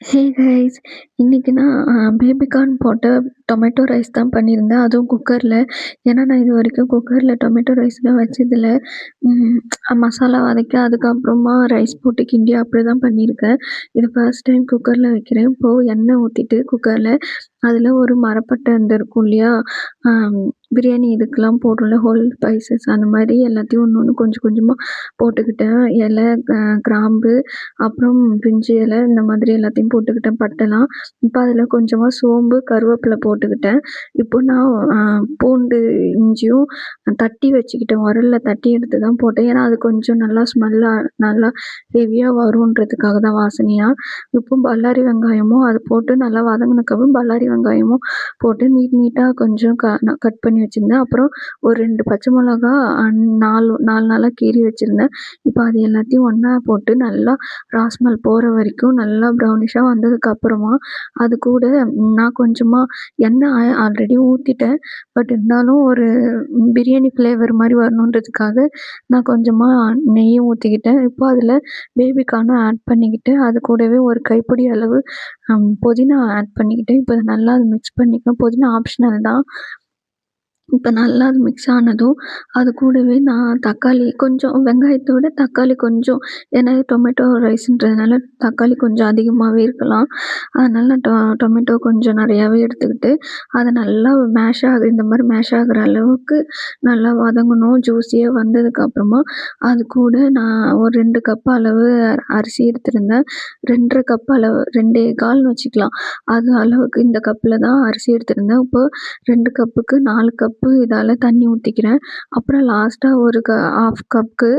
Hey guys! இன்னைக்கு நான் baby corn போட்ட டொமேட்டோ ரைஸ் தான் பண்ணியிருந்தேன். அதுவும் குக்கர்ல. ஏன்னா, நான் இதுவரைக்கும் குக்கர்ல டொமேட்டோ ரைஸ்லாம் வச்சதில்ல. ம் மசாலா வதக்கி அதுக்கப்புறமா ரைஸ் போட்டு கிண்டி அப்படிதான் பண்ணியிருக்கேன். இது ஃபர்ஸ்ட் டைம் குக்கர்ல வைக்கிறேன். இப்போ எண்ணெய் ஊத்திட்டு குக்கர்ல அதில ஒரு மரப்பட்டை இந்த இருக்கும் இல்லையா? அம் பிரியாணி இதுக்கெல்லாம் போடுறோம்ல ஹோல் ஸ்பைசஸ் அந்த மாரி எல்லாத்தையும் ஒண்ணு ஒண்ணு கொஞ்சம் கொஞ்சமா போட்டுக்கிட்டேன். இலை, கிராம்பு, அப்புறம் பிரிஞ்சி இலை இந்த மாதிரி எல்லாத்தையும் போட்டுக்கிட்டேன் பட்டைலாம். இப்போ அதில கொஞ்சமா சோம்பு, கருவேப்பிலை போட்டுக்கிட்டேன். இப்போ நான் பூண்டு, இஞ்சியும் தட்டி வச்சுக்கிட்டேன். உரல்ல தட்டி எடுத்து தான் போட்டேன். ஏன்னா, அது கொஞ்சம் நல்லா நல்லா ஹெவியா வருன்றதுக்காக தான் வாசனையா. இப்போ பல்லாரி வெங்காயமும் அது போட்டு நல்லா வதங்குனதுக்கப்புறம் பல்லாரி வெங்காயமும் போட்டு நீட்டா கொஞ்சம் நான் கட் பண்ணி வச்சிருந்தேன். அப்புறம் ஒரு 2 பச்சை மிளகா 4 நாலா கீறி வச்சிருந்தேன். இப்போ அது எல்லாத்தையும் ஒண்ணா போட்டு நல்லா ஸ்மெல் போற வரைக்கும் நல்லா ப்ரௌனிஷா வந்ததுக்கப்புறமா, அது கூட நான் கொஞ்சமா எண்ணெய் ஆல்ரெடி ஊத்திட்டேன். பட் இருந்தாலும் ஒரு பிரியாணி ஃப்ளேவர் மாரி வரணுன்றதுக்காக நான் கொஞ்சமா நெய்யும் ஊத்திக்கிட்டேன். இப்போ அதில பேபி கார்னும் ஆட் பண்ணிக்கிட்டு, அது கூடவே ஒரு கைப்பிடி அளவு புதினா ஆட் பண்ணிக்கிட்டேன். இப்போ நல்லா அத மிக்ஸ் பண்ணிக்கணும். புதினா ஆப்ஷனல் தான். இப்ப நல்லா அது மிக்ஸ் ஆனதும், அது கூடவே நான் தக்காளி கொஞ்சம் வெங்காயத்த விட தக்காளி கொஞ்சம் ஏன்னா டொமேட்டோ ரைஸ்ன்றதுனால தக்காளி கொஞ்சம் அதிகமாவே இருக்கலாம். அதனால நான் டொமேட்டோ கொஞ்சம் நெறையாவே எடுத்துக்கிட்டு, அத நல்லா இந்த மாரி மேஷ் ஆகுற அளவுக்கு நல்லா வதங்கணும். ஜூஸியா வந்ததுக்கப்புறமா, அது கூட நான் ஒரு 2 கப் அளவு அரிசி எடுத்திருந்தேன். 2 1/2 கப் அளவு 2 1/4ன்னு வச்சுக்கலாம். அது அளவுக்கு இந்த கப்ல தான் அரிசி எடுத்திருந்தேன். இப்போ 2 கப்புக்கு 4 கப்பு இதால தண்ணி ஊத்திக்கிறேன். அப்புறம் லாஸ்ட்டா ஒரு 1/2 கப்புக்கு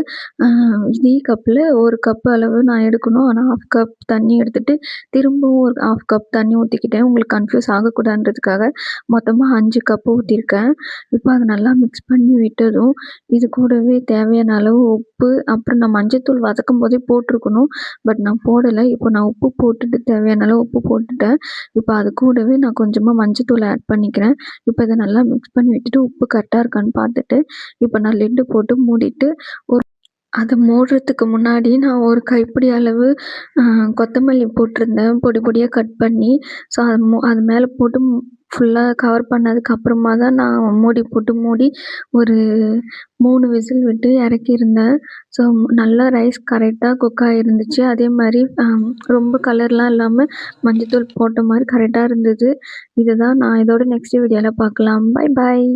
அ இதே கப்ல 1 கப் அளவு நான் எடுக்கணும். ஆனா 1/2 கப் தண்ணி எடுத்துட்டு, திரும்பவும் ஒரு 1/2 கப் தண்ணி ஊத்திக்கிட்டேன். உங்களுக்கு கன்ஃப்யூஸ் ஆகக்கூடாதுன்றதுக்காக மொத்தமா 5 கப் ஊத்தியிருக்கேன். இப்போ அத நல்லா மிக்ஸ் பண்ணி விட்டதும், இது கூடவே தேவையான அளவு உப்பு, அப்புறம் நான் மஞ்சத்தூள் வதக்கும்போதே போட்டுருக்கணும். பட் நான் போடல. இப்போ நான் உப்பு போட்டுட்டு தேவையான அளவு உப்பு போட்டுட்டேன். இப்போ அது கூடவே நான் கொஞ்சமா மஞ்சத்தூள் ஆட் பண்ணிக்கிறேன். இப்போ இத நல்லா மிக்ஸ் பண்ணி விட்டுட்டு உப்பு கரெக்ட்டா இருக்கான்னு பார்த்துட்டு, இப்போ நான் லிட்டு போட்டு மூடிட்டு அத மூடுறதுக்கு முன்னாடி நான் ஒரு கைப்பிடி அளவு அ கொத்தமல்லி போட்டிருந்தேன். பொடி பொடியா கட் பண்ணி. ஸோ அது மேல போட்டு ஃபுல்லா கவர் பண்ணதுக்கு அப்புறமா தான் நான் மூடி போட்டு மூடி ஒரு 3 விசில் விட்டு இறக்கியிருந்தேன். ஸோ நல்லா ரைஸ் கரெக்ட்டா குக் ஆயிருந்துச்சு. அதே மாரி ரொம்ப கலர்லாம் இல்லாம மஞ்சத்தூள் போட்ட மாரி கரெக்ட்டா இருந்தது. இதுதான் நான் இதோட நெக்ஸ்ட் வீடியோல பார்க்கலாம். பாய் பாய்.